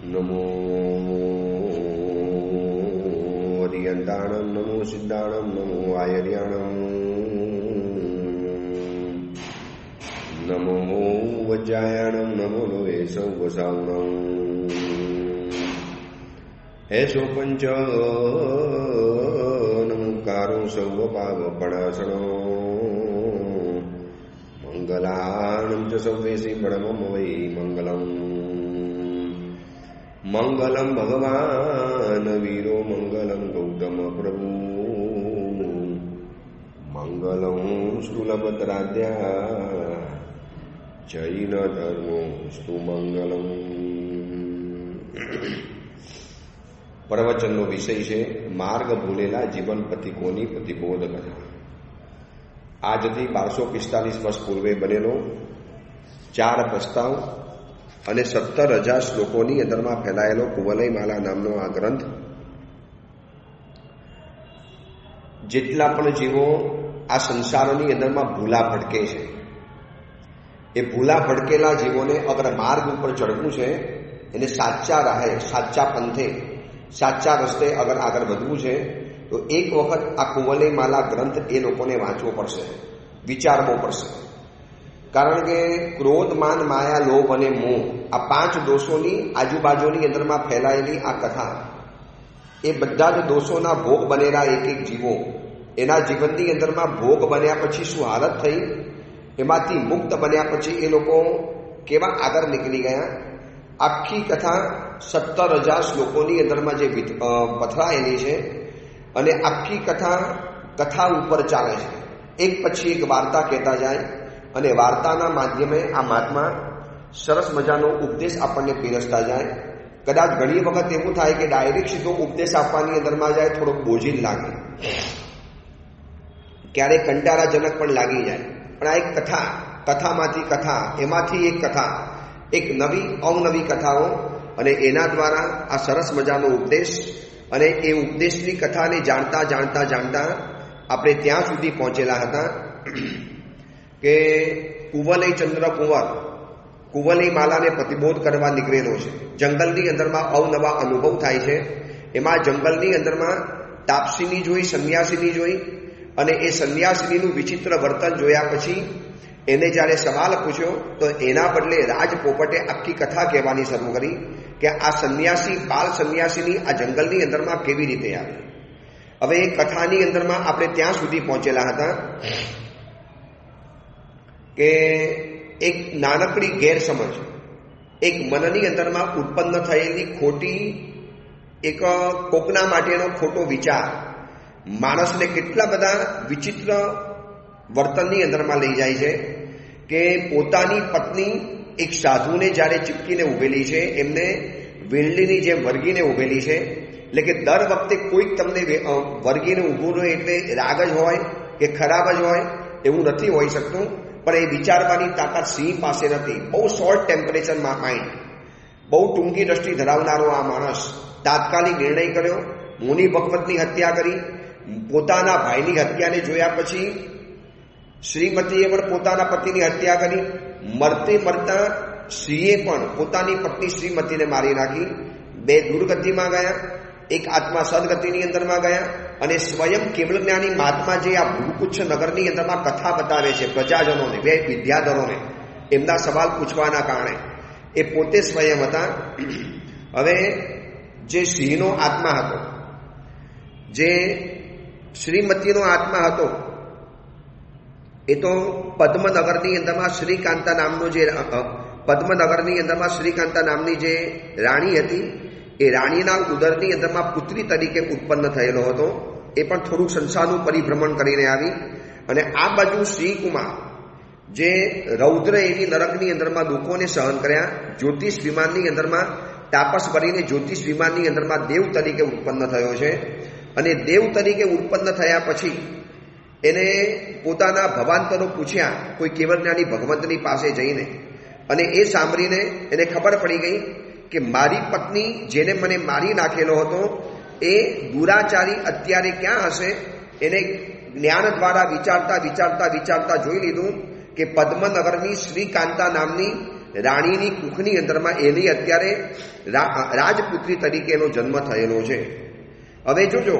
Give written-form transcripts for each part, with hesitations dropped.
નમો અરિયંતાણમ, નમો સિદ્ધાણમ, નમો આયર્યાણમ, નમો વજ્જાયાણમ, નમો લોહે સૌવસાવણમ, એસો પંચ નમુકારો સૌવ પાવપણાસણો, મંગલાણં ચ સૌવેસી પરમમ વૈ મંગલમ. મંગલમ ભગવાન વીરો, મંગલમ ગૌતમ પ્રભુ, મંગલમ સ્થૂલભદ્રાદ્યા જૈન ધર્મો સ્તુ મંગલમ. પ્રવચનનો વિષય છે માર્ગ ભૂલેલા જીવન પથિકોની પ્રતિબોધ કથા. આજથી 1245 વર્ષ પૂર્વે બનેલો 4 પ્રસ્તાવ અને 17,000 શ્લોકોની અંદરમાં ફેલાયેલો કુવલયમાલા નામનો આ ગ્રંથ જેટલા પણ જીવો આ સંસારની અંદરમાં ભૂલા ભટકે છે, એ ભૂલા ભટકેલા જીવોને અગર માર્ગ ઉપર ચડવું છે, એને સાચા રાહે, સાચા પંથે, સાચા રસ્તે અગર આગળ વધવું છે, તો એક વખત આ કુવલયમાલા ગ્રંથ એ લોકોને વાંચવો પડશે, વિચારવો પડશે. કારણ કે ક્રોધ, માન, માયા, લોભ અને મોહ, આ 5 દોષોની આજુબાજુની અંદરમાં ફેલાયેલી આ કથા, એ બધા જ દોષોના ભોગ બનેલા એક એક જીવો, એના જીવનની અંદરમાં ભોગ બન્યા પછી શું હાલત થઈ, એમાંથી મુક્ત બન્યા પછી એ લોકો કેવા આગળ નીકળી ગયા, આખી કથા 17,000 શ્લોકોની અંદરમાં જે પથરાયેલી છે અને આખી કથા ઉપર ચાલે છે. એક પછી એક વાર્તા કહેતા જાય અને વાર્તાના માધ્યમે આ મહાત્મા સરસ મજાનો ઉપદેશ આપણને પીરસતા જાય. કદાચ ઘણી વખત એવું થાય કે ડાયરેક્ટ સીધો ઉપદેશ આપવાની અંદરમાં જાય થોડોક બોજીલ લાગે, ક્યારેક કંટાળાજનક પણ લાગી જાય. પણ આ એક કથામાંથી કથા, એમાંથી એક કથા, એક નવી અવનવી કથાઓ, અને એના દ્વારા આ સરસ મજાનો ઉપદેશ, અને એ ઉપદેશની કથાને જાણતા જાણતા જાણતા આપણે ત્યાં સુધી પહોંચેલા હતા કે કુવલયચંદ્ર કુંવર કુવલયમાલાને પ્રતિબોધ કરવા નીકળેલો છે. જંગલની અંદરમાં અવનવા અનુભવ થાય છે. એમાં જંગલની અંદરમાં તાપસીની જોઈ, સંન્યાસીની જોઈ, અને એ સંન્યાસીનીનું વિચિત્ર વર્તન જોયા પછી એને જ્યારે સવાલ પૂછ્યો તો એના બદલે રાજપોપટે આખી કથા કહેવાની શરૂ કરી કે આ સંન્યાસી, બાલ સંન્યાસીની આ જંગલની અંદરમાં કેવી રીતે આવી. હવે એ કથાની અંદરમાં આપણે ત્યાં સુધી પહોંચેલા હતા કે એક નાનકડી ગેરસમજ, એક મનની અંદરમાં ઉત્પન્ન થયેલી ખોટી, એક કોકના માટેનો ખોટો વિચાર માણસને કેટલા બધા વિચિત્ર વર્તનની અંદરમાં લઈ જાય છે કે પોતાની પત્ની એક સાધુને જ્યારે ચીપકીને ઉભેલી છે, એમને વીંળીની જેમ વર્ગીને ઉભેલી છે, એટલે કે દર વખતે કોઈક તમને વર્ગીને ઊભું રહે એટલે રાગ જ હોય કે ખરાબ જ હોય એવું નથી હોઈ શકતું. પણ એ વિચારવાની તાકાત સિંહ પાસે નથી. બહુ શોર્ટ ટેમ્પરેચર માઇન્ડ, બહુ ટૂંકી દ્રષ્ટિ ધરાવનારો આ માણસ તાત્કાલિક નિર્ણય કર્યો, મુનિ ભગવતની હત્યા કરી. પોતાના ભાઈની હત્યાને જોયા પછી શ્રીમતીએ પણ પોતાના પતિની હત્યા કરી. મરતે મરતા સિંહે પણ પોતાની પત્ની શ્રીમતીને મારી નાખી. 2 દુર્ગતિમાં ગયા, એક આત્મા સદગતિની અંદરમાં ગયા. અને સ્વયં કેવલજ્ઞાની મહાત્મા જે આ ભૂકુચ્છ નગરની અંદરમાં કથા બતાવે છે પ્રજાજનોને, 2 વિદ્યાધરોને, એમના સવાલ પૂછવાના કારણે એ પોતે સ્વયં હતા. હવે જે સિંહનો આત્મા હતો, જે શ્રીમતીનો આત્મા હતો, એ તો પદ્મનગરની અંદરમાં શ્રીકાંતા નામનો જે પદ્મનગરની અંદરમાં શ્રીકાંતા નામની જે રાણી હતી, એ રાણીના ઉદરની અંદરમાં પુત્રી તરીકે ઉત્પન્ન થયેલો હતો. એ પણ થોડુંક સંસારનું પરિભ્રમણ કરીને આવી. અને આ બાજુ શ્રીકુમાર જે રૌદ્ર એવી નરકની અંદરમાં દુઃખોને સહન કર્યા, જ્યોતિષ વિમાનની અંદરમાં તાપસ કરીને જ્યોતિષ વિમાનની અંદરમાં દેવ તરીકે ઉત્પન્ન થયો છે. અને દેવ તરીકે ઉત્પન્ન થયા પછી એને પોતાના ભવાંતરો પૂછ્યા કોઈ કેવલજ્ઞાની ભગવંતની પાસે જઈને, અને એ સાંભળીને એને ખબર પડી ગઈ કે મારી પત્ની જેને મને મારી નાખેલો હતો એ દુરાચારી અત્યારે ક્યાં હશે. એને જ્ઞાન દ્વારા વિચારતા વિચારતા વિચારતા જોઈ લીધું કે પદ્મનગરની શ્રીકાંતા નામની રાણીની કુખની અંદરમાં એની અત્યારે રાજપુત્રી તરીકે એનો જન્મ થયેલો છે. હવે જોજો,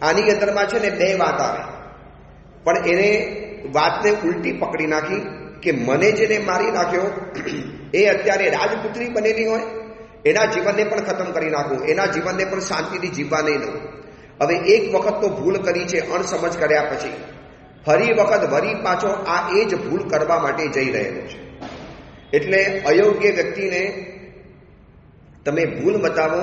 આની અંદરમાં છે ને બે વાત આવે, પણ એને વાતને ઉલટી પકડી નાખી કે મને જેને મારી નાખ્યો એ અત્યારે રાજપુત્રી બનેલી હોય, એના જીવનને પણ ખતમ કરી નાખું, એના જીવનને પણ શાંતિથી જીવવા નહીં દઉં. હવે એક વખત તો ભૂલ કરી છે, અણસમજ કર્યા પછી ફરી વખત વરી પાછો આ એ જ ભૂલ કરવા માટે જઈ રહેલો છે. એટલે અયોગ્ય વ્યક્તિને તમે ભૂલ બતાવો,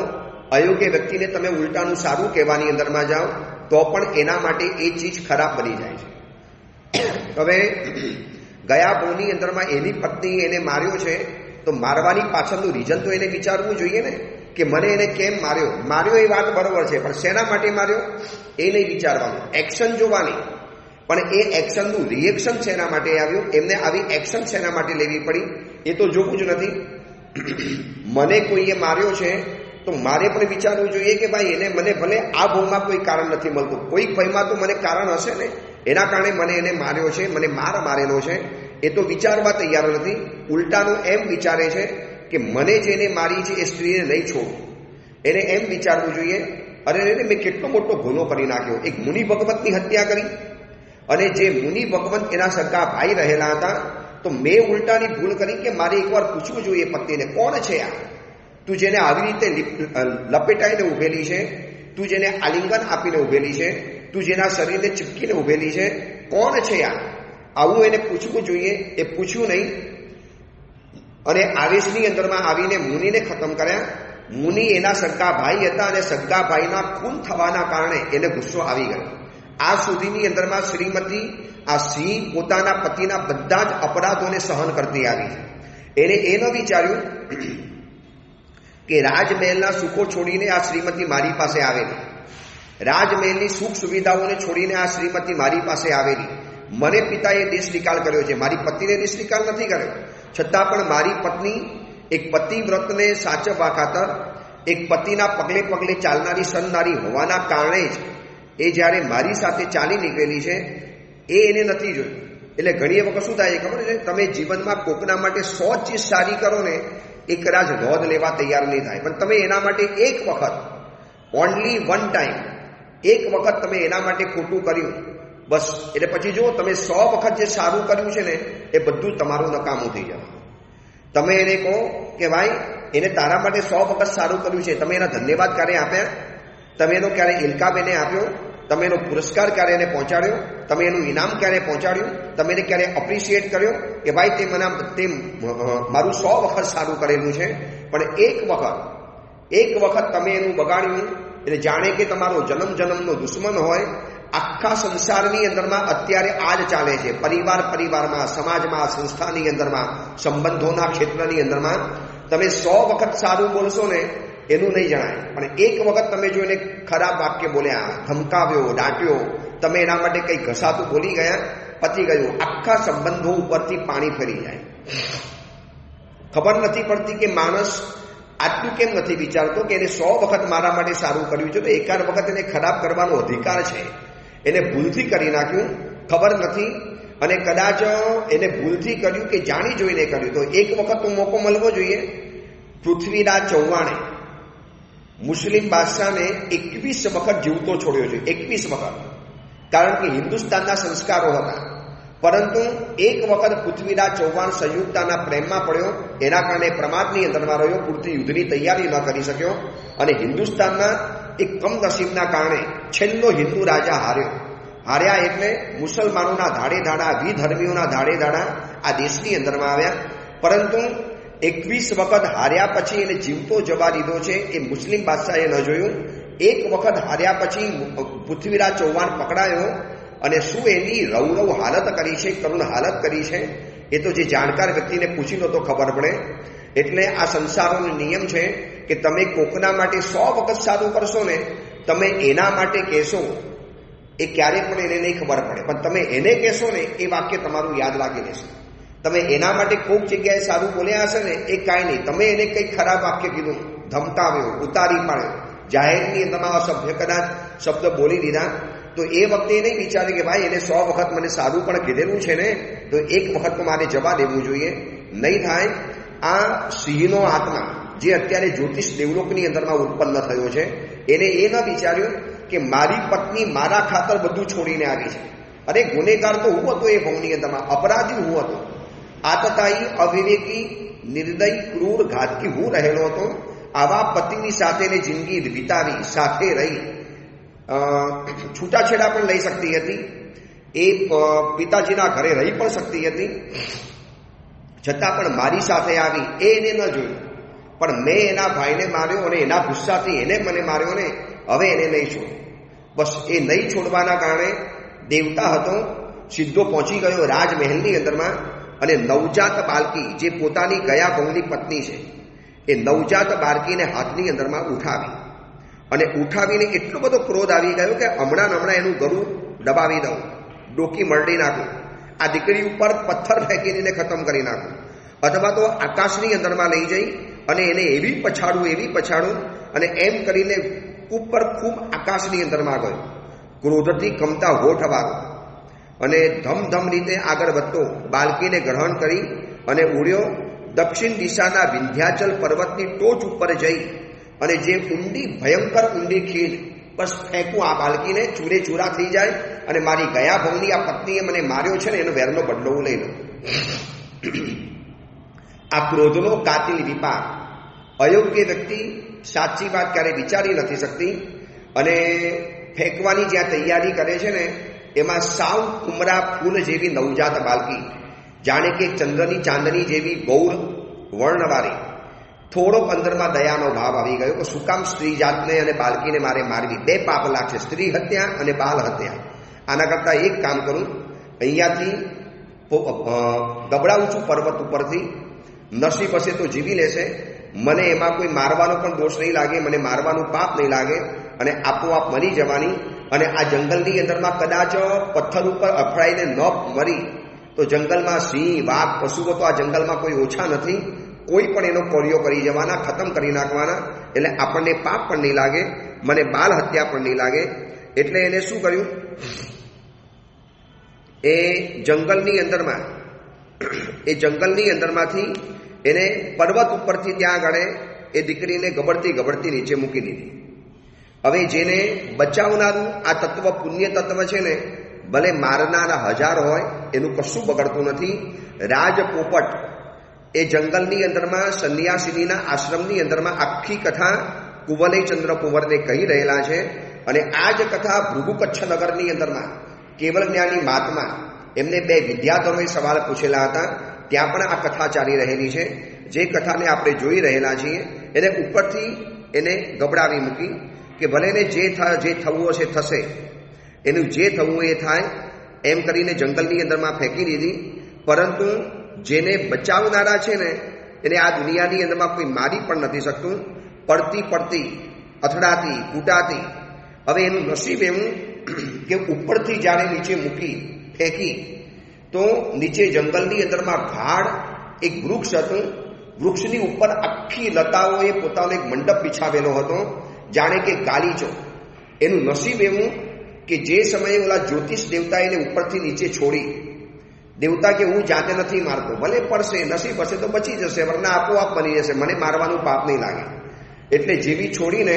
અયોગ્ય વ્યક્તિને તમે ઉલટાનું સારું કહેવાની અંદરમાં જાઓ તો પણ એના માટે એ ચીજ ખરાબ બની જાય છે. હવે ગયા બોની અંદરમાં એની પત્ની એને માર્યો છે, તો મારવાની પાછળનું રીઝન તો એને વિચારવું જોઈએ ને, કે મને એને કેમ માર્યો એ વાત બરોબર છે, પણ શેના માટે માર્યો એ નહીં વિચારવાનું, એક્શન જોવાની. પણ એ એક્શનનું રિએક્શન શેના માટે આવ્યું, એમને આવી એક્શન શેના માટે લેવી પડી એ તો જોવું જ નથી. મને કોઈએ માર્યો છે તો મારે પણ વિચારવું જોઈએ કે ભાઈ એને મને ભલે આ ભોગમાં કોઈ કારણ નથી મળતું, કોઈક ભયમાં તો મને કારણ હશે ને, એના કારણે મને એને માર્યો છે, મને મારેલો છે, એ તો વિચારવા તૈયાર નથી. ઉલટાનું એમ વિચારે છે કે મને જેને મારી છે એ સ્ત્રીને નહીં છોડું. એને એમ વિચારવું જોઈએ, અરે મેં કેટલો મોટો ગુનો કરી નાખ્યો, એક મુનિ ભગવતની હત્યા કરી, અને જે મુનિ ભગવંત એના સગા ભાઈ રહેલા હતા, તો મેં ઉલટાની ભૂલ કરી કે મારે એકવાર પૂછવું જોઈએ પત્નીને, કોણ છે આ તું જેને આવી રીતે લપેટાઈને ઉભેલી છે, તું જેને આલિંગન આપીને ઉભેલી છે, તું જેના શરીરને ચીપકીને ઉભેલી છે, કોણ છે આ? આવું એને પૂછવું જોઈએ. એ પૂછ્યું નહીં અને આવેશની અંદરમાં આવીને મુનિને ખતમ કર્યા. મુનિ એના સગા ભાઈ હતા અને સગા ભાઈના ખૂન થવાના કારણે એને ગુસ્સો આવી ગયો. આ સુધીની અંદરમાં શ્રીમતી આ સિંહ પોતાના પતિના બધા જ અપરાધોને સહન કરતી આવી. એને એ ન વિચાર્યું કે રાજમહેલના સુખો છોડીને આ શ્રીમતી મારી પાસે આવેલી, રાજમહેલની સુખ સુવિધાઓને છોડીને આ શ્રીમતી મારી પાસે આવેલી. મને પિતાએ દેશ નિકાલ કર્યો છે, મારી પત્નીને દેશ નિકાલ નથી કર્યો, છતાં પણ મારી પત્ની એક પતિવ્રતને સાચવવા ખાતર, એક પતિના પગલે પગલે ચાલનારી સનનારી હોવાના કારણે જ એ જ્યારે મારી સાથે ચાલી નીકળેલી છે એ એને નથી જોયું. એટલે ઘણી વખત શું થાય ખબર છે, તમે જીવનમાં કોકના માટે 100 ચીજ સારી કરો ને એ કદાચ નોંધ લેવા તૈયાર નહીં થાય, પણ તમે એના માટે એક વખત, ઓનલી વન ટાઈમ, એક વખત તમે એના માટે ખોટું કર્યું બસ, એટલે પછી જો તમે 100 વખત જે સારું કર્યું છે ને એ બધું તમારું નકામું થઈ જવાનું. તમે એને કહો કે ભાઈ એને તારા માટે 100 વખત સારું કર્યું છે, તમે એના ધન્યવાદ ક્યારે આપ્યા? તમે એનો ક્યારે ઇલકાબેને આપ્યો? તમે એનો પુરસ્કાર ક્યારે એને પહોંચાડ્યો? તમે એનું ઇનામ ક્યારે પહોંચાડ્યું? તમે એને ક્યારે અપ્રિશિએટ કર્યો કે ભાઈ તે મારું 100 વખત સારું કરેલું છે, પણ એક વખત તમે એનું બગાડ્યું એટલે જાણે કે તમારો જન્મનો દુશ્મન હોય. આખા સંસારની અંદરમાં અત્યારે આ જ ચાલે છે, પરિવારમાં, સમાજમાં, સંસ્થાની અંદરમાં, સંબંધોના ક્ષેત્રની અંદરમાં. તમે 100 વખત સારું બોલશો ને એનું નહીં જણાય, પણ એક વખત તમે જો એને ખરાબ વાક્ય બોલ્યા, ધમકાવ્યો, દાટ્યો, તમે એના માટે કંઈ ઘસાતું બોલી ગયા, પતી ગયું. આખા સંબંધો ઉપરથી પાણી ફરી જાય. ખબર નથી પડતી કે માણસ આટલું કેમ નથી વિચારતો કે એને 100 વખત મારા માટે સારું કર્યું છે, તો એકાદ વખત એને ખરાબ કરવાનો અધિકાર છે. એને ભૂલથી કરી નાખ્યું, ખબર નથી, અને કદાચ એને ભૂલથી કર્યું કે જાણી જોઈને કર્યું, તો એક વખત તો મોકો મળવો જોઈએ. પૃથ્વીરાજ ચૌહાણે મુસ્લિમ બાદશાહને 21 વખત જીવતો છોડ્યો છે, 21 વખત, કારણ કે હિન્દુસ્તાનના સંસ્કારો હતા. પરંતુ એક વખત પૃથ્વીરાજ ચૌહાણ સંયુક્તાના પ્રેમમાં પડ્યો, એના કારણે પ્રમાદની અંદરમાં રહ્યો, પૂરતી યુદ્ધની તૈયારી ન કરી શક્યો, અને હિન્દુસ્તાનના એક કમનસીબના કારણે છેલ્લો હિન્દુ રાજા હાર્યા એટલે મુસલમાનોના ધાડે ધાડા, વિધર્મીઓના ધાડે ધાડા આ દેશની અંદરમાં આવ્યા. પરંતુ 21 વખત હાર્યા પછી એને જીવતો જવા દીધો છે એ મુસ્લિમ બાદશાહે ન જોયું. એક વખત હાર્યા પછી પૃથ્વીરાજ ચૌહાણ પકડાયો, અને શું એની રૌરવ હાલત કરી છે, કરુણ હાલત કરી છે, એ તો જે જાણકાર વ્યક્તિને પૂછી લો તો ખબર પડે. એટલે આ સંસારોનો નિયમ છે કે તમે કોકના માટે 100 વખત સારું કરશો ને, તમે એના માટે કહેશો એ ક્યારેય પણ એને નહીં ખબર પડે, પણ તમે એને કહેશો ને એ વાક્ય તમારું યાદ લાગી રહેશે. તમે એના માટે કોઈક જગ્યાએ સારું બોલ્યા હશે ને એ કાંઈ નહીં, તમે એને કંઈક ખરાબ વાક્ય કીધું, ધમકાવ્યો, ઉતારી પાડ્યો, જાહેરની તમારા અસભ્ય કદાચ શબ્દ બોલી દીધા, તો એ વખતે એ નહીં વિચારે કે ભાઈ એને 100 વખત મને સારું પણ કીધેલું છે ને, તો એક વખત તો મારે જવા દેવું જોઈએ. નહીં થાય આ સિંહનો આત્મા જે અત્યારે જ્યોતિષ દેવલોકની અંદરમાં ઉત્પન્ન થયો છે, એને એ ન વિચાર્યું કે મારી પત્ની મારા ખાતર બધું છોડીને આવી છે, અરે ગુનેગાર તો હું હતો, એ ભવની અંદરમાં અપરાધી હું હતો, આતતાયી, અવિવેકી, નિર્દય, ક્રૂર, ઘાતકી હું રહેલો હતો. આવા પતિની સાથે જિંદગી વિતાવી, સાથે રહી, છૂટાછેડા પણ લઈ શકતી હતી, એ પિતાજીના ઘરે રહી પણ શકતી હતી, છતાં પણ મારી સાથે આવી. એને ન જોયું, પણ મેં એના ભાઈને માર્યો અને એના ગુસ્સાથી એને મને માર્યો ને હવે એને નહીં છોડ. બસ એ નહીં છોડવાના કારણે દેવતા હતો, સીધો પહોંચી ગયો રાજમહેલની અંદરમાં અને નવજાત બાળકી જે પોતાની ગયા ભવની પત્ની છે એ નવજાત બાળકીને હાથની અંદરમાં ઉઠાવી અને ઉઠાવીને એટલો બધો ક્રોધ આવી ગયો કે હમણાં એનું ગળું દબાવી દઉં, ડોકી મરડી નાખું, આ દીકરી ઉપર પથ્થર ફેંકીને ખતમ કરી નાખું, અથવા તો આકાશની અંદરમાં લઈ જઈ અને એને એવી પછાડું અને એમ કરીને ઉપર ખૂબ આકાશની અંદરમાં ગયો, ક્રોધથી કમતા હોઠવાળો અને ધમધમ રીતે આગળ વધતો બાળકીને ગ્રહણ કરી અને ઉડ્યો દક્ષિણ દિશાના વિંધ્યાચલ પર્વતની ટોચ ઉપર જઈ અને જે ઊંડી ભયંકર ઊંડી ખીણ, બસ ફેંકું આ બાળકીને, ચૂરે ચૂરા થઈ જાય અને મારી ગયા ભવની આ પત્નીએ મને માર્યો છે ને એનો વેરનો બદલો હું લઈ લઉં. આ ક્રોધનો કાતિલ વિપાક. અયોગ્ય વ્યક્તિ સાચી વાત ક્યારે વિચારી નથી શકતી અને ફેંકવાની જ્યાં તૈયારી કરે છે ને એમાં સાવ કુમરા ફૂલ જેવી નવજાત બાળકી, જાણે કે ચંદ્રની ચાંદની જેવી ગૌર વર્ણવાળી, થોડોક અંદરમાં દયાનો ભાવ આવી ગયો કે શું કામ સ્ત્રી જાતને અને બાળકીને મારે મારવી? બે પાપ લાગશે, સ્ત્રી હત્યા અને બાળ હત્યા. આના કરતાં એક કામ કરું, અહીંયાથી ગબડાવું છું પર્વત ઉપરથી, નસીબ હશે તો જીવી લેશે, મને એમાં કોઈ મારવાનો પણ દોષ નહીં લાગે, મને મારવાનું પાપ નહીં લાગે અને આપોઆપ મરી જવાની. અને આ જંગલની અંદરમાં કદાચ પથ્થર ઉપર અફડાઈને ન મરી તો જંગલમાં સિંહ, વાઘ, પશુઓ તો આ જંગલમાં કોઈ ઓછા નથી, કોઈ પણ એનો કોળિયો કરી જવાના, ખતમ કરી નાખવાના, એટલે આપણને પાપ પણ નહીં લાગે, મને બાળ હત્યા પણ નહીં લાગે. એટલે એને શું કર્યું, એ જંગલની અંદરમાંથી એને પર્વત ઉપરથી ત્યાં આગળ એ દીકરીને ગબડતી નીચે મૂકી દીધી. હવે જેને બચાવનારું આ તત્વ, પુણ્ય તત્વ છે ને, ભલે મારનારા હજાર હોય એનું કશું બગડતું નથી. રાજપોપટ એ જંગલની અંદરમાં સંન્યાસિનીના આશ્રમની અંદરમાં આખી કથા કુવલય ચંદ્ર કુંવરને કહી રહેલા છે. અને આ જ કથા ભૃગુ કચ્છ નગરની અંદરમાં કેવલ જ્ઞાની મહાત્મા, એમને બે વિદ્યાધરોએ સવાલ પૂછેલા હતા, ત્યાં પણ આ કથા ચાલી રહેલી છે. જે કથાને આપણે જોઈ રહેલા છીએ એને ઉપરથી એને ગબડાવી મૂકી કે ભલે ને જે થવું હશે થશે, એનું જે થવું એ થાય એમ કરીને જંગલની અંદરમાં ફેંકી દીધી. પરંતુ જેને બચાવનારા છે ને એને આ દુનિયાની અંદરમાં કોઈ મારી પણ નથી શકતું. પડતી અથડાતી કૂટાતી. હવે એનું નસીબ એવું કે ઉપરથી જ્યારે નીચે મૂકી ફેંકી તો નીચે જંગલની અંદરમાં ભાડ એક વૃક્ષ હતું, વૃક્ષની ઉપર આખી લતાઓએ પોતાનો એક મંડપ બિછાવેલો હતો, જાણે કે ગાલીચો. એનું નસીબ એવું કે જે સમયે ઓલા જ્યોતિષ દેવતા એને ઉપરથી નીચે છોડી, દેવતા કે હું જાતે નથી મારતો, ભલે પડશે, નસીબ હશે તો બચી જશે, વરના આપોઆપ બની જશે, મને મારવાનું પાપ નહીં લાગે. એટલે જેવી છોડીને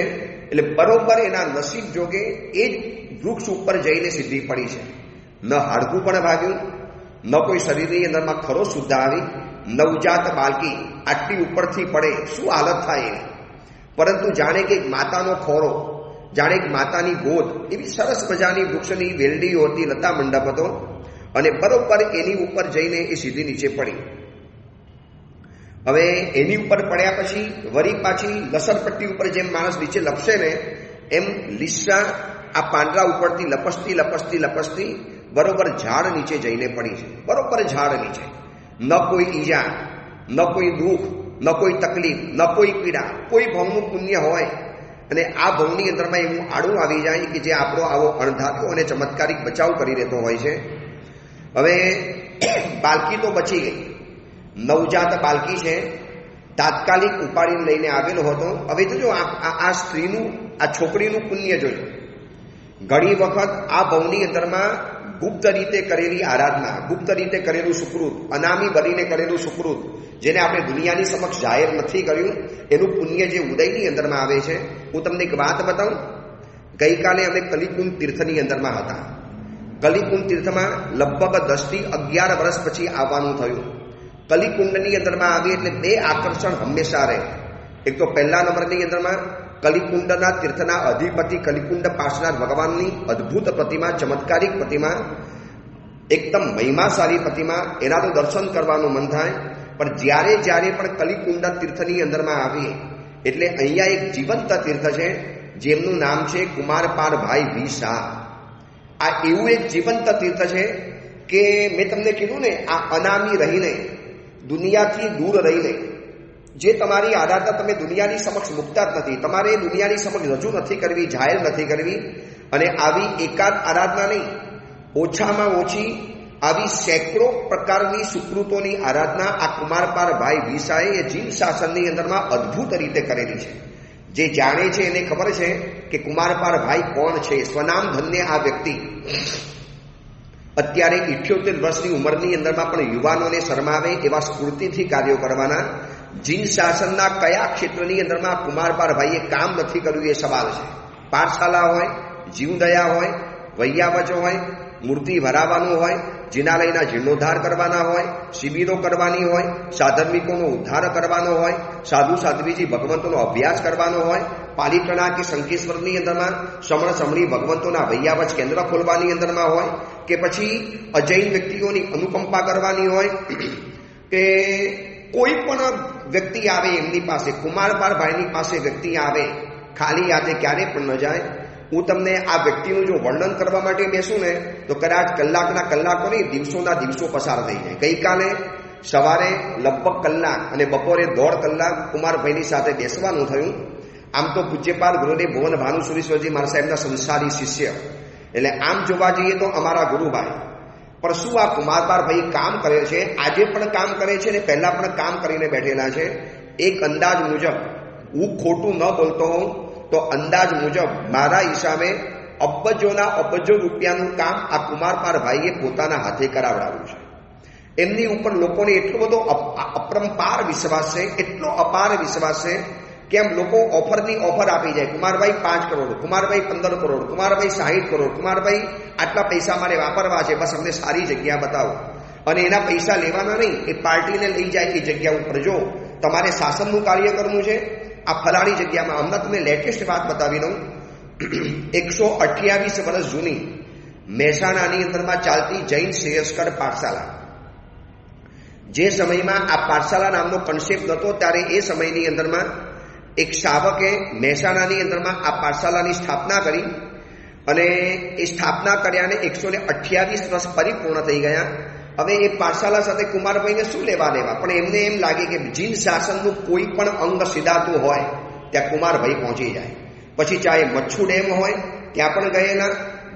એટલે બરોબર એના નસીબ જોગે એ જ વૃક્ષ ઉપર જઈને સીધી પડી છે. ન હાડકું પણ ભાગ્યું, ન કોઈ શરીરની અંદરમાં ખરો સુદ્ધા આવી. નવજાત બાળકી આટલી ઉપરથી પડે શું હાલત થાય એની? પરંતુ જાણે કે એક માતાનો ખોરો, જાણે એક માતાની ગોદ, એવી સરસ મજાની વૃક્ષની વેલડીઓ હતી, લતા મંડપ હતો અને બરોબર એની ઉપર જઈને એ સીધી નીચે પડી. હવે એની ઉપર પડ્યા પછી વળી પાછી લસરપટ્ટી ઉપર જેમ માણસ નીચે લપસે ને એમ લીસા આ પાંદડા ઉપરથી લપસતી બરોબર ઝાડ નીચે જઈને પડી છે. બરોબર ઝાડ નીચે ન કોઈ ઈજા, ન કોઈ દુઃખ, ન કોઈ તકલીફ, ન કોઈ પીડા, કોઈ ભવનું પુણ્ય હોય અને આ ભવની અંદરમાં એવું આડું આવી જાય કે જે આપણો આવો અણધાર્યો અને ચમત્કારિક બચાવ કરી રહેતો હોય છે. હવે બાળકી તો બચી ગઈ, નવજાત બાળકી છે, તાત્કાલિક ઉપાડીને લઈને આવેલો હતો. હવે તો જો આ સ્ત્રીનું, આ છોકરીનું પુણ્ય જોયું. ઘણી વખત આ ભવની અંદરમાં ગુપ્ત રીતે કરેલી આરાધના, ગુપ્ત રીતે કરેલું સુકૃત, અનામી બનીને કરેલું સુકૃત, જેને આપણે દુનિયાની સમક્ષ જાહેર નથી કર્યું, એનું પુણ્ય જે ઉદયની અંદરમાં આવે છે. હું તમને એક વાત બતાવું. ગઈકાલે અમે કલિકુંડ તીર્થની અંદરમાં હતા. કલિકુંડ તીર્થમાં લગભગ 10 થી 11 વર્ષ પછી આવવાનું થયું. કલિકુંડની અંદરમાં આવી એટલે 2 આકર્ષણ હંમેશા રહે. એક તો પહેલા નંબરની અંદરમાં કલિકુંડના તીર્થના અધિપતિ કલિકુંડ પાર્શ્વનાથ ભગવાનની અદ્ભુત પ્રતિમા, ચમત્કારિક પ્રતિમા, એકદમ મહિમાશાળી પ્રતિમા. એના તો દર્શન કરવાનું મન થાય. પણ જ્યારે પણ કલિકુંડ તીર્થની અંદરમાં આવીએ એટલે અહીંયા એક જીવંત તીર્થ છે જેમનું નામ છે કુમારપાળભાઈ વી શાહ. આ એવું એક જીવંત તીર્થ છે કે મેં તમને કીધું ને, આ અનામી રહીને, દુનિયાથી દૂર રહીને જે તમારી આરાધના તમે દુનિયાની સમક્ષ મૂકતા જ નથી, તમારે દુનિયાની સમક્ષ રજૂ નથી કરવી, જાહેર નથી કરવી. અને આવી એકાદ આરાધના નહીં, ઓછામાં ઓછી આવી સેંકડો પ્રકારની સુકૃતોની આરાધના આ કુમારપાળભાઈ વી શાહે એ જીન શાસનની અંદરમાં અદ્ભુત રીતે કરેલી છે. જે જાણે છે એને ખબર છે કે કુમારપાળભાઈ કોણ છે. સ્વનામ ધન્ય આ વ્યક્તિ અત્યારે 78 વર્ષની ઉંમરની અંદરમાં પણ યુવાનોને શરમાવે એવા સ્ફૂર્તિથી કાર્યો કરવાના. જીન શાસનના કયા ક્ષેત્રની અંદરમાં કુમારપાળભાઈએ કામ નથી કર્યું એ સવાલ છે. પાઠશાલા હોય, જીવદયા હોય, વૈયાવચો હોય, મૂર્તિ ભરાવાનું હોય, જિનાલયના જીર્ણોદ્ધાર કરવાના હોય, શિબિરો કરવાની હોય, સાધર્મિકોનો ઉદ્ધાર કરવાનો હોય, સાધુ સાધ્વીજી ભગવંતોનો અભ્યાસ કરવાનો હોય, પાલિતાણા કે શંકેશ્વરની અંદરમાં સમણ સમણી ભગવંતોના વૈયાવચ કેન્દ્ર ખોલવાની અંદરમાં હોય, કે પછી અજૈન વ્યક્તિઓની અનુકંપા કરવાની હોય, કે કોઈ પણ વ્યક્તિ આવે એમની પાસે, કુમારપાળભાઈની પાસે વ્યક્તિ આવે ખાલી હાથે ક્યારે પણ ન જાય. હું તમને આ વ્યક્તિનું જો વર્ણન કરવા માટે બેસું ને તો કદાચ કલાકના કલાકો નહીં, દિવસોના દિવસો પસાર થઈ જાય. ગઈકાલે સવારે લગભગ કલાક અને બપોરે 1.5 કલાક કુમારભાઈની સાથે બેસવાનું થયું. આમ તો પૂજ્યપાદ ગુરુદેવ ભુવન ભાનુસુરીશ્વરજી મહારાજ સાહેબના સંસારી શિષ્ય, એટલે આમ જોવા જઈએ તો અમારા ગુરુભાઈ. પણ શું આ કુમારપાળભાઈ કામ કરે છે, આજે પણ કામ કરે છે ને પહેલા પણ કામ કરીને બેઠેલા છે. એક અંદાજ મુજબ, હું ખોટું ન બોલતો હોઉં તો અંદાજ મુજબ મારા હિસાબે અબજોના અબજો રૂપિયાનું કામ આ કુમારપાળભાઈએ પોતાના હાથે કરાવડાવ્યું છે. એમની ઉપર લોકોને એટલો બધો અપરંપાર વિશ્વાસ છે, એટલો અપાર વિશ્વાસ છે કે આમ લોકો ઓફરની ઓફર આપી જાય. કુમારભાઈ 5 કરોડ, કુમારભાઈ 15 કરોડ, કુમારભાઈ 60 કરોડ, કુમારભાઈ આટલા પૈસા મારે વાપરવા છે, બસ અમને સારી જગ્યા બતાવો. અને એના પૈસા લેવાના નહીં, એ પાર્ટીને લઈ જાય એ જગ્યા ઉપર. જો તમારે શાસનનું કાર્ય કરવું છે, આ ફલાણી જગ્યામાં. હમણાં તમને લેટેસ્ટ વાત બતાવી દઉં. 128 વર્ષ જૂની મહેસાણાની અંદરમાં ચાલતી જૈન શ્રેયસ્કર પાઠશાલા. જે સમયમાં આ પાઠશાલા નામનો કન્સેપ્ટ હતો ત્યારે એ સમયની અંદરમાં એક શાવકે મહેસાણાની અંદરમાં આ પાઠશાલાની સ્થાપના કરી. અને એ સ્થાપના કર્યાને 128 વર્ષ પરિપૂર્ણ થઈ ગયા. હવે એ પાઠશાલા સાથે કુમારભાઈને શું લેવા દેવા, પણ એમને એમ લાગે કે જીન શાસનનું કોઈ પણ અંગ સીધાતું હોય ત્યાં કુમારભાઈ પહોંચી જાય. પછી ચાહે મચ્છુ ડેમ હોય ત્યાં પણ ગયેલા,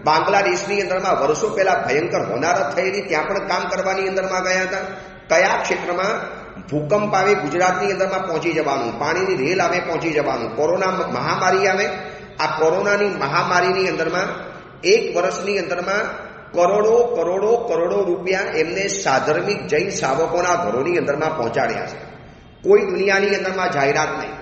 બાંગ્લાદેશની અંદરમાં વર્ષો પહેલા ભયંકર હોનારત થયેલી ત્યાં પણ કામ કરવાની અંદરમાં ગયા હતા. કયા ક્ષેત્રમાં ભૂકંપ આવે ગુજરાતની અંદરમાં પહોંચી જવાનું, પાણીની રેલ આવે પહોંચી જવાનું, કોરોના મહામારી આવે, આ કોરોનાની મહામારીની અંદરમાં 1 વર્ષની અંદરમાં કરોડો રૂપિયા એમને સાધર્મિક જૈન શાવકોના ઘરોની અંદરમાં પહોંચાડ્યા છે. કોઈ દુનિયાની અંદરમાં જાહેરાત નહીં.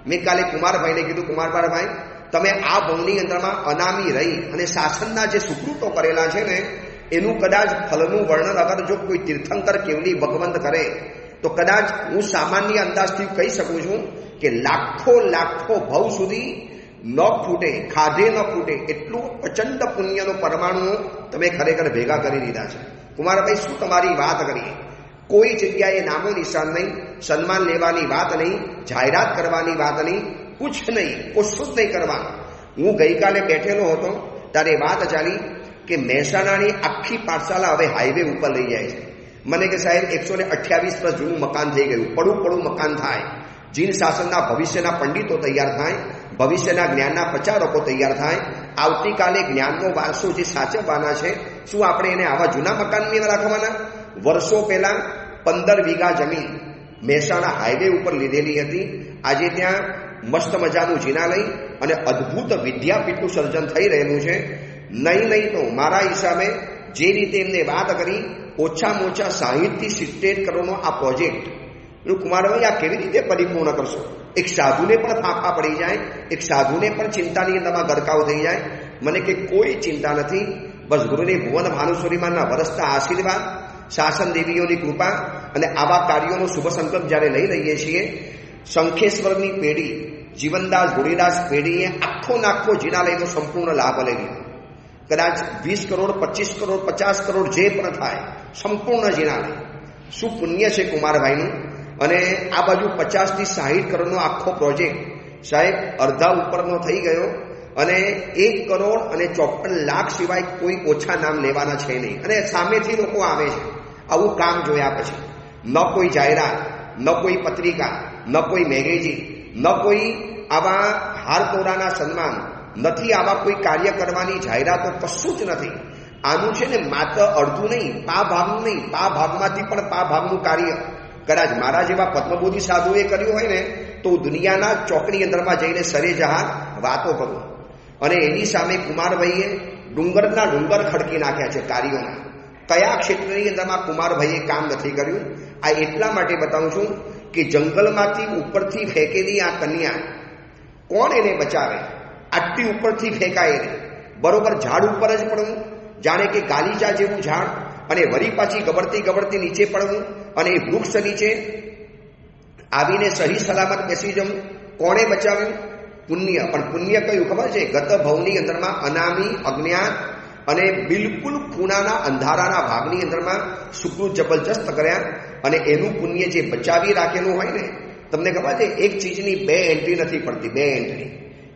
મેં કાલે કુમારભાઈને કીધું, કુમારપાળભાઈ તમે આ ભવની અંદરમાં અનામી રહી અને શાસનના જે સુકૃતો કરેલા છે ને એનું કદાચ ફલનું વર્ણન અગર જો કોઈ તીર્થંકર કેવલી ભગવંત કરે તો કદાચ હું સામાન્ય અંદાજથી કહી શકું છું કે લાખો ભવ સુધી ન ફૂટે, ખાધે ન ફૂટે એટલું પ્રચંડ પુણ્યનો પરમાણુઓ તમે ખરેખર ભેગા કરી દીધા છે. કુમારભાઈ શું તમારી વાત કરીએ, કોઈ જગ્યાએ નામો નિશાન નહીં, સન્માન લેવાની વાત નહીં, જાહેરાત કરવાની વાત નહીં, કુછ નહીં, કશું જ નહીં કરવાનું. હું ગઈકાલે બેઠેલો હતો ત્યારે વાત ચાલી કે મહેસાણાની આખી પાઠશાલા હવે હાઈવે ઉપર લઈ જાય છે. મને કે સાહેબ 128 વર્ષ જૂનું મકાન થઈ ગયું, પડું મકાન થાય, જીન શાસનના ભવિષ્યના પંડિતો તૈયાર થાય, ભવિષ્યના જ્ઞાનના પ્રચારકો તૈયાર થાય, આવતીકાલે જ્ઞાનનો વારસો જે સાચવવાના છે, શું આપણે એને આવા જૂના મકાનની અંદર રાખવાના? વર્ષો પહેલા 15 વીઘા જમીન મહેસાણા હાઈવે ઉપર લીધેલી હતી. આજે ત્યાં મસ્ત મજાનું જિનાલય અને અદ્ભુત વિદ્યાપીઠનું સર્જન થઈ રહેલું છે. નહીં તો મારા હિસાબે જે રીતે એમને વાત કરી, ઓછામાં ઓછા 60 થી 70 કરોડનો આ પ્રોજેક્ટ કુમારભાઈ આ કેવી રીતે પરિપૂર્ણ કરશો? એક સાધુને પણ ફાંફા પડી જાય, એક સાધુને પણ ચિંતાની અંદરમાં ગરકાવ થઈ જાય. મને કે કોઈ ચિંતા નથી, બસ ગુરુની ભુવન ભાનુશ્વરીમાંના વરસતા આશીર્વાદ, શાસન દેવીઓની કૃપા અને આવા કાર્યોનો શુભ સંકલ્પ જ્યારે લઈ લઈએ છીએ, શંખેશ્વરની પેઢી જીવનદાસ ગુડીદાસ પેઢીએ આખો જીનાલયનો સંપૂર્ણ લાભ લઈ લીધો. કદાચ 20 કરોડ 25 કરોડ 50 કરોડ જે પણ થાય સંપૂર્ણ જીનાલય. શું પુણ્ય છે કુમારભાઈનું. અને આ બાજુ 50 થી 60 કરોડનો આખો પ્રોજેક્ટ સાહેબ અડધા ઉપરનો થઈ ગયો. અને 1 કરોડ અને 54 લાખ સિવાય કોઈ ઓછા નામ લેવાના છે નહીં. અને સામેથી લોકો આવે છે આવું કામ જોયા પછી. ન કોઈ જાહેરાત, ન કોઈ પત્રિકા, ન કોઈ મેગેઝિન, ન કોઈ આવા હારતોરાના સન્માન, નથી આવા કોઈ કાર્ય કરવાની જાહેરાતો, કશું જ નથી. આનું છે ને માત્ર અડધું નહીં, પા ભાગનું નહીં, પા ભાગમાંથી પણ પા ભાગનું કાર્ય કદાચ મારા જેવા પદ્મબોધી સાધુએ કર્યું હોય ને તો દુનિયાના ચોકની અંદરમાં જઈને સરેજહાં વાતો કરું. અને એની સામે કુમારભાઈએ ડુંગરના ડુંગર ખડકી નાખ્યા છે કાર્યોના. કયા ક્ષેત્રની અંદરમાં કુમારભાઈએ કામ નથી કર્યું? આ એટલા માટે બતાવું છું કે જંગલમાંથી ઉપરથી ફેંકેલી આ કન્યા, કોણ એને બચાવે? આટલી ઉપરથી ફેંકાય એને બરોબર ઝાડ ઉપર જ પડવું, જાણે કે ગાલીચા જેવું ઝાડ, અને વળી પાછી ગબડતી નીચે પડવું, અને એ વૃક્ષ નીચે આવીને સહી સલામત બેસી જવું. કોણે બચાવ્યું? પુણ્ય. પણ પુણ્ય કયું ખબર છે? ગત ભવની અંદરમાં અનામી, અજ્ઞાન અને બિલકુલ ખૂણાના અંધારાના ભાગની અંદરમાં સુકૃત જબરજસ્ત કર્યા. અને એનું પુણ્ય જે બચાવી રાખેલું હોય ને, તમને ખબર છે એક ચીજની 2 એન્ટ્રી નથી પડતી. 2 એન્ટ્રી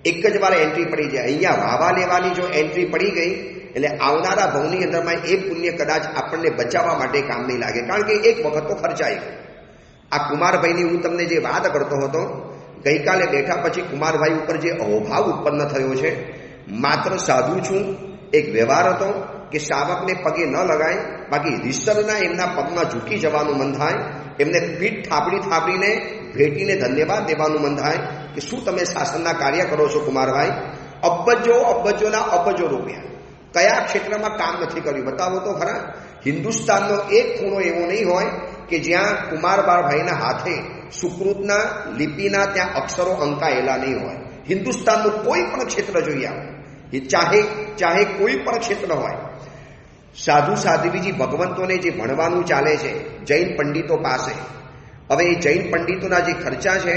એક જ વાર એન્ટ્રી પડી જાય. અહીંયા વાવા લેવાની જો એન્ટ્રી પડી ગઈ એટલે આવનારા ભવની અંદરમાં એ પુણ્ય કદાચ આપણને બચાવવા માટે કામ નહીં લાગે, કારણ કે એક વખત તો ખર્ચાઈ ગયું. આ કુમારભાઈની હું તમને જે વાત કરતો હતો, ગઈકાલે બેઠા પછી કુમારભાઈ ઉપર જે અહોભાવ ઉત્પન્ન થયો છે, માત્ર સાધુ છું એક વ્યવહાર હતો કે શાવકને પગે ન લગાય, બાકી રિસરના એમના પગમાં ઝૂકી જવાનું મન થાય, એમને પીઠ થાપડીને ભેટીને ધન્યવાદ દેવાનું મન થાય કે શું તમે શાસનના કાર્ય કરો છો કુમારભાઈ. અબજોના અબજો રૂપિયા કયા ક્ષેત્રમાં કામ નથી કર્યું બતાવો તો ખરા. હિન્દુસ્તાનનો એક ખૂણો એવો નહીં હોય કે જ્યાં કુમારભાઈના હાથે સુકૃતના લિપિના ત્યાં અક્ષરો અંકાયેલા નહીં હોય. હિન્દુસ્તાનનું કોઈ પણ ક્ષેત્ર જોઈએ આપણે, ચાહે કોઈ પણ ક્ષેત્ર હોય. સાધુ સાધ્વીજી ભગવંતોને જે ભણવાનું ચાલે છે જૈન પંડિતો પાસે, હવે એ જૈન પંડિતોના જે ખર્ચા છે,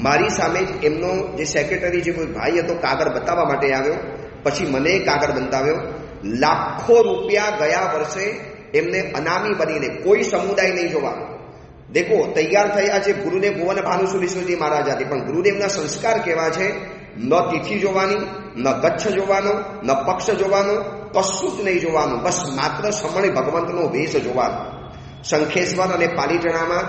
મારી સામે જ એમનો જે સેક્રેટરી જે કોઈ ભાઈ હતો કાગળ બતાવવા માટે આવ્યો, પછી મને કાગળ બતાવ્યો. લાખો રૂપિયા ગયા વર્ષે એમને અનામી બનીને, કોઈ સમુદાય નહીં જોવાનો, દેખો તૈયાર થયા છે ગુરુદેવ ભુવન ભાનુસુરીશ્વરજી મહારાજાથી, પણ ગુરુદેવના સંસ્કાર કેવા છે? ન તિથિ જોવાની, ન ગચ્છ જોવાનો, ન પક્ષ જોવાનો, કશું જ નહીં જોવાનું, બસ માત્ર સમણી ભગવંતનો વેશ જોવાનો. શંખેશ્વર અને પાલીટણામાં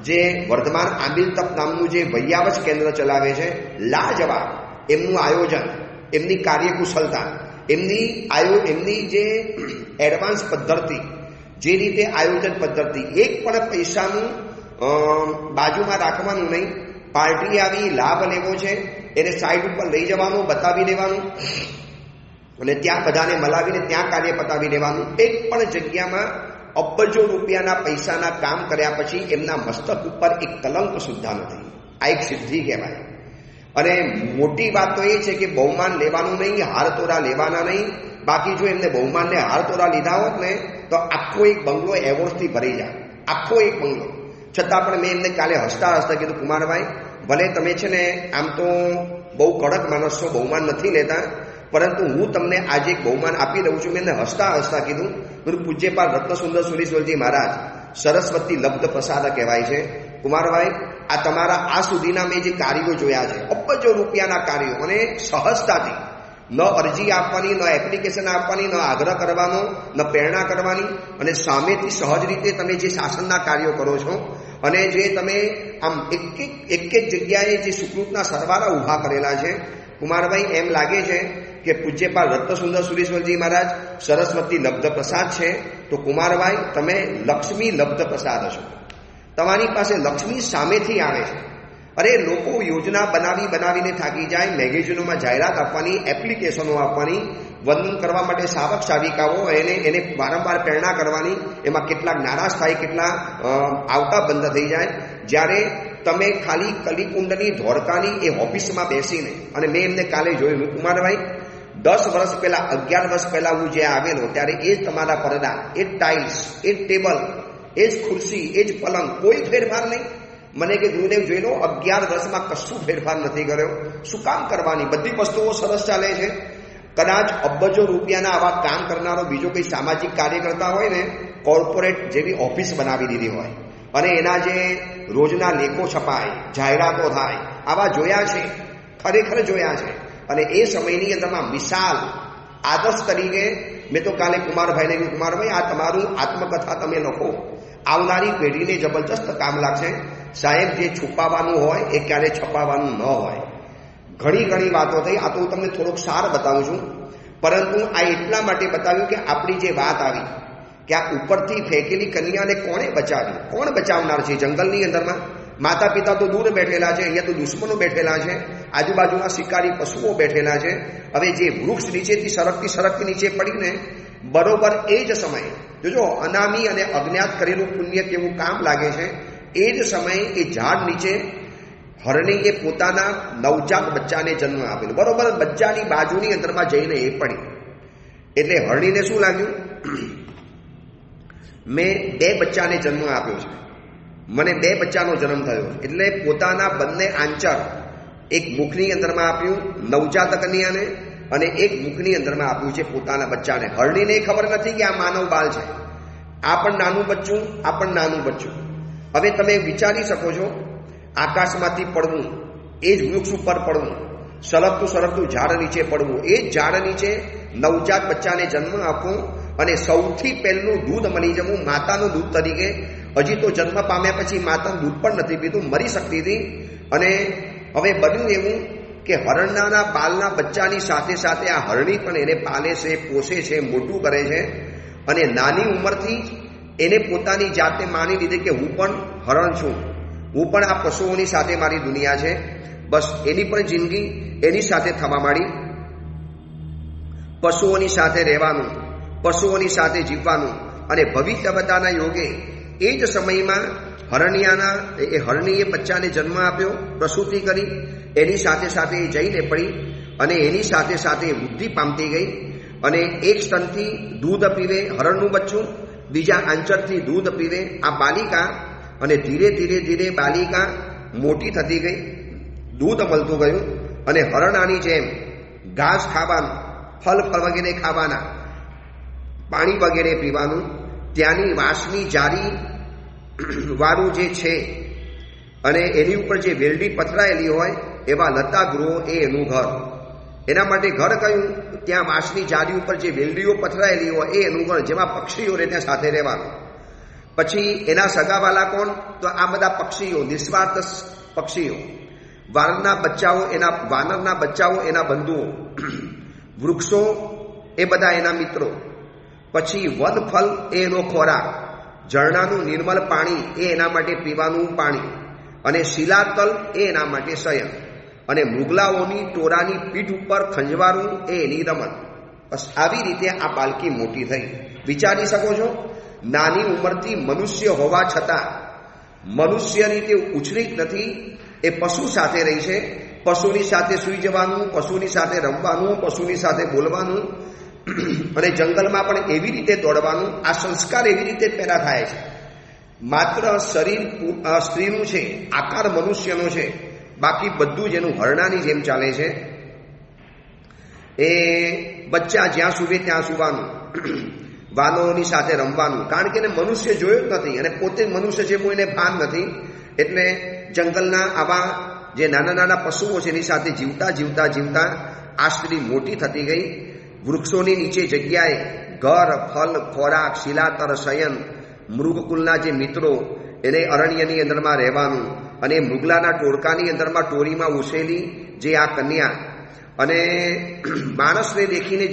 જે વર્ધમાન આંબિલ તપ નામનું જે વૈયાવચ કેન્દ્ર ચલાવે છે, લાજવાબ એમનું આયોજન, એમની કાર્યકુશળતા, એમની જે એડવાન્સ પદ્ધતિ, જે રીતે આયોજન પદ્ધતિ, એક પણ પૈસાનું બાજુમાં રાખવાનું નહીં. પાર્ટી આવી, લાભ લેવો છે, એને સાઈડ ઉપર લઈ જવાનું, બતાવી દેવાનું, અને ત્યાં બધાને મલાવીને ત્યાં કાર્ય પતાવી દેવાનું. એક પણ જગ્યામાં અબજો રૂપિયાના પૈસાના કામ કર્યા પછી એમના મસ્તક ઉપર એક કલંક સુદ્ધા નથી. આ એક સિદ્ધિ કહેવાય. અને મોટી વાત તો એ છે કે બહુમાન લેવાનું નહીં, હારતોરા લેવાના નહીં. બાકી જો એમને બહુમાનને હારતોરા લીધા હોત ને તો આખો એક બંગલો એવોર્ડથી ભરી જાય, આખો એક બંગલો. છતાં પણ મેં એમને કાલે હસતા કીધું, કુમારભાઈ ભલે તમે છે ને આમ તો બહુ કડક માણસ છો, બહુમાન નથી લેતા, પરંતુ હું તમને આજે એક બહુમાન આપી દઉં છું. મેં એને હસતા કીધું, પૂજ્યપાલ રત્નસુંદર સુરીશ્વરજી મહારાજ સરસ્વતી લબ્ધ પ્રસાદ કહેવાય છે. કુમારભાઈ આ તમારા આ સુધીના મેં જે કાર્યો જોયા છે, અબજો રૂપિયાના કાર્યો, અને સહજતાથી, ન અરજી આપવાની, ન એપ્લિકેશન આપવાની, ન આગ્રહ કરવાનો, ન પ્રેરણા કરવાની, અને સામેથી સહજ રીતે તમે જે શાસનના કાર્યો કરો છો, અને જે તમે આમ એક જગ્યાએ જે સુકૃતના સરવાળા ઊભા કરેલા છે, કુમારભાઈ એમ લાગે છે કે પૂજ્યપાલ રત્નસુંદર સુરીશ્વરજી મહારાજ સરસ્વતી લબ્ધ પ્રસાદ છે. તો કુમારભાઈ તમે લક્ષ્મી લબ્ધ પ્રસાદ છો. તમારી પાસે લક્ષ્મી સામેથી આવે છે. અરે લોકો યોજના બનાવીને થાકી જાય, મેગેઝિનોમાં જાહેરાત આપવાની, એપ્લિકેશનો આપવાની, વંદન કરવા માટે સાવક સાવિકાઓ એને વારંવાર પ્રેરણા કરવાની, એમાં કેટલાક નારાજ થાય, કેટલા આવતા બંધ થઈ જાય. જ્યારે તમે ખાલી કલીકુંડની ધોળકાની એ ઓફિસમાં બેસીને, અને મેં એમને કાલે જોયું, કુમારભાઈ 10 વર્ષ પહેલા 11 વર્ષ પહેલા હું જે આવેલો ત્યારે એ જ તમારા પડદા, એ જ ટાઇલ્સ, એ જ ટેબલ, એ જ ખુરશી, એ જ પલંગ, કોઈ ફેરફાર નહીં. મને કે ગુરુદેવ જોઈ લો 11 વર્ષમાં કશું ફેરફાર નથી કર્યો. શું કામ કરવાની? બધી વસ્તુઓ સરસ ચાલે છે. કદાચ અબજો રૂપિયાના આવા કામ કરનારો બીજો કોઈ સામાજિક કાર્ય કરતા હોય ને, કોર્પોરેટ જેવી ઓફિસ બનાવી દીધી હોય અને એના જે રોજના લેખો છપાય, જાહેરાતો થાય, આવા જોયા છે, ખરેખર જોયા છે. અને એ સમયની અંદરમાં મિસાલ આદર્શ તરીકે મેં તો કાલે કુમારભાઈને કહ્યું, કુમારભાઈ આ તમારું આત્મકથા તમે લખો, આવનારી પેઢીને જબરજસ્ત કામ લાગશે. સાહેબ, જે છુપાવવાનું હોય એ ક્યારે છપાવવાનું ન હોય. ઘણી વાતો થઈ. આ તો હું તમને થોડોક સાર બતાવું છું, પરંતુ આ એટલા માટે બતાવ્યું કે આપણી જે વાત આવી કે આ ઉપરથી ફેંકેલી કન્યાને કોણે બચાવી? કોણ બચાવનાર છે? જંગલની અંદરમાં માતા પિતા તો દૂર બેઠેલા છે, અહીંયા તો દુશ્મનો બેઠેલા છે, આજુબાજુના શિકારી પશુઓ બેઠેલા છે. હવે જે વૃક્ષ નીચેથી સરકતી નીચે પડીને બરોબર એ જ સમયે જોજો અનામી અને અજ્ઞાત કરેલું પુણ્ય કેવું કામ લાગે છે. એ જ સમયે એ ઝાડ નીચે હરણીએ પોતાના નવજાત બચ્ચાને જન્મ આપેલો. બરોબર બચ્ચાની બાજુની અંદરમાં જઈને એ પડી. એટલે હરણીને શું લાગ્યું? મેં 2 બચ્ચાને જન્મ આપ્યો છે, મને 2 બચ્ચાનો જન્મ થયો. એટલે પોતાના બંને આંચર એક મુખની અંદરમાં આપ્યું નવજાત કન્યાને, અને એક મુખની અંદરમાં આપ્યું છે પોતાના બચ્ચાને. હરણીને ખબર નથી કે આ માનવ બાળ છે, આ પણ નાનું બચ્ચું, આ પણ નાનું બચ્ચું. હવે તમે વિચારી શકો છો, આકાશમાંથી પડવું, એ જ વૃક્ષ ઉપર પડવું, સરકતું ઝાડ નીચે પડવું, એ જ ઝાડ નીચે નવજાત બચ્ચાને જન્મ આપવો, અને સૌથી પહેલું દૂધ મળી જવું માતાનું દૂધ તરીકે. હજી તો જન્મ પામ્યા પછી માતાનું દૂધ પણ નથી પીતું, મરી શકતી હતી. અને હવે બન્યું એવું કે હરણના બાલના બચ્ચાની સાથે સાથે આ હરણી પણ એને પાલે છે, પોષે છે, મોટું કરે છે. અને નાની ઉંમરથી એને પોતાની જાતે માની લીધી કે હું પણ હરણ છું, હું પણ આ પશુઓની સાથે મારી દુનિયા છે. બસ એની પણ જિંદગી એની સાથે થવા માંડી. પશુઓની સાથે રહેવાનું, પશુઓની સાથે જીવવાનું. અને ભવિષ્યવતાના યોગે એ જ સમયમાં હરણીએ બચ્ચાને જન્મ આપ્યો, પ્રસૂતિ કરી. એની સાથે સાથે એ જઈને પડી અને એની સાથે સાથે વૃદ્ધિ પામતી ગઈ. અને એક સ્તનથી દૂધ પીવે હરણનું બચ્ચું, બીજા આંચરથી દૂધ પીવે આ બાલિકા. અને ધીરે બાલિકા મોટી થતી ગઈ, દૂધ મળતું ગયું. અને હરણાની જેમ ઘાસ ખાવાનું, ફળ વગેરે ખાવાના, પાણી વગેરે પીવાનું. ત્યાંની વાંસની જારી વાળું જે છે અને એની ઉપર જે વેલડી પથરાયેલી હોય એવા લતા ગૃહો એ એનું ઘર. એના માટે ઘર કયું? ત્યાં વાંસની જારી ઉપર જે વેલડીઓ પથરાયેલી હોય એ એનું ઘર, જેમાં પક્ષીઓ ત્યાં સાથે રહેવાનું. પછી એના સગાવાલા કોણ? તો આ બધા પક્ષીઓ, નિસ્વાર્થ પક્ષીઓ. વાનરના બચ્ચાઓ એના બંધુઓ, વૃક્ષો એ બધા એના મિત્રો. પછી વનફળ એ એનો ખોરાક, ઝરણાનું નિર્મલ પાણી એ એના માટે પીવાનું પાણી, અને શિલાતલ એ એના માટે શયન, અને મૃગલાઓની ટોરાની પીઠ ઉપર ખંજવારું એ એની રમત. બસ આવી રીતે આ બાળકી મોટી થઈ. વિચારી શકો છો, નાની ઉંમરથી મનુષ્ય હોવા છતાં મનુષ્ય રીતે ઉછરી જ નથી, એ પશુ સાથે રહી છે. પશુની સાથે સૂઈ જવાનું, પશુની સાથે રમવાનું, પશુની સાથે બોલવાનું, અને જંગલમાં પણ એવી રીતે દોડવાનું. આ સંસ્કાર એવી રીતે પેદા થાય છે. માત્ર શરીર સ્ત્રીનું છે, આકાર મનુષ્યનો છે, બાકી બધું જ એનું હરણાની જેમ ચાલે છે. એ બચ્ચા જ્યાં સૂવે ત્યાં સૂવાનું, વાનરોની સાથે રમવાનું, કારણ કે એને મનુષ્ય જોયો જ નથી અને પોતે મનુષ્ય છે કોઈને ભાન નથી. એટલે જંગલના આવા જે નાના પશુઓ છે એની સાથે જીવતા આ સ્ત્રી મોટી થતી ગઈ. વૃક્ષોની નીચે જગ્યાએ ઘર, ફલ, ખોરાક, શિલાતર, શયન, મૃગકુલના જે મિત્રો એને અરણ્યની અંદરમાં રહેવાનું. અને મૃગલાના ટોળકાની અંદરમાં ટોળીમાં ઉછેલી જે આ કન્યા, અને માણસને દેખીને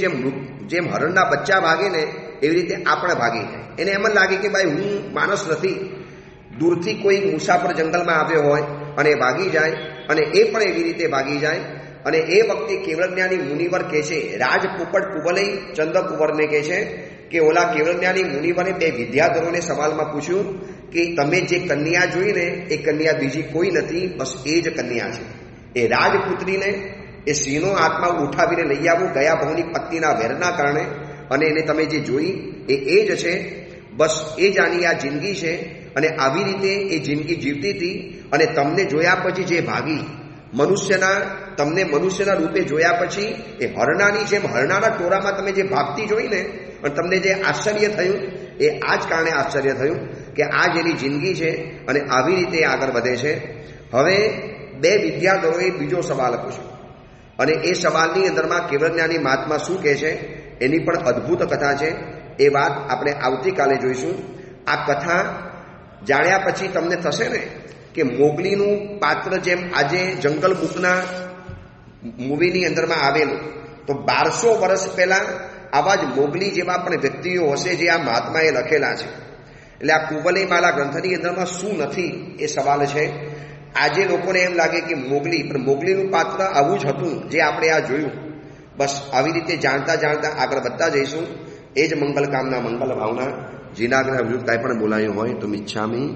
જેમ હરણના બચ્ચા ભાગે ને એવી રીતે આપણે ભાગી જાય. એને એમ જ લાગે કે ભાઈ હું માણસ નથી. દૂરથી કોઈ મુસાફર જંગલમાં આવ્યો હોય અને ભાગી જાય, અને એ પણ એવી રીતે ભાગી જાય. અને એ વખતે કેવળજ્ઞાની મુનિવર કહે છે, રાજપોપટ કુવલય ચંદ્રકુંવરને કહે છે કે ઓલા કેવળજ્ઞાની મુનિવરે બે વિદ્યાધરોને સવાલમાં પૂછ્યું કે તમે જે કન્યા જોઈને એ કન્યા બીજી કોઈ નથી, બસ એ જ કન્યા છે. એ રાજપુત્રીને એ સિંહનો આત્મા ઉઠાવીને લઈ આવું ગયા ભવની પત્નીના વેરના કારણે, અને એને તમે જે જોઈ એ જ છે, બસ એ જ આની આ જિંદગી છે. અને આવી રીતે એ જિંદગી જીવતી હતી. અને તમને જોયા પછી જે ભાગી તમને મનુષ્યના રૂપે જોયા પછી એ હરણાની જેમ હરણાના ટોળામાં તમે જે ભાગતી જોઈને અને તમને જે આશ્ચર્ય થયું એ આ જ કારણે આશ્ચર્ય થયું કે આ જ એની જિંદગી છે અને આવી રીતે આગળ વધે છે. હવે બે વિદ્યાધરોએ બીજો સવાલ પૂછ્યો અને એ સવાલની અંદરમાં કેવળજ્ઞાની મહાત્મા શું કહે છે એની પણ અદ્ભુત કથા છે. એ વાત આપણે આવતીકાલે જોઈશું. આ કથા જાણ્યા પછી તમને થશે ને કે મોગલીનું પાત્ર જેમ આજે જંગલ બુકના મૂવીની અંદરમાં આવેલું, તો 1200 વર્ષ પહેલા આવા જ મોગલી જેવા પણ વ્યક્તિઓ હશે જે આ મહાત્માએ લખેલા છે. એટલે આ કુવલયમાલા ગ્રંથની અંદરમાં શું નથી એ સવાલ છે. આજે લોકોને એમ લાગે કે મોગલી, પણ મોગલીનું પાત્ર આવું જ હતું જે આપણે આ જોયું. બસ આવી રીતે જાણતા જાણતા આગળ વધતા જઈશું. એ જ મંગલ કામના, મંગલ ભાવના. જીનાગ્રહ વિરુદ્ધ કાંઈ પણ બોલાયું હોય તો મિચ્છામી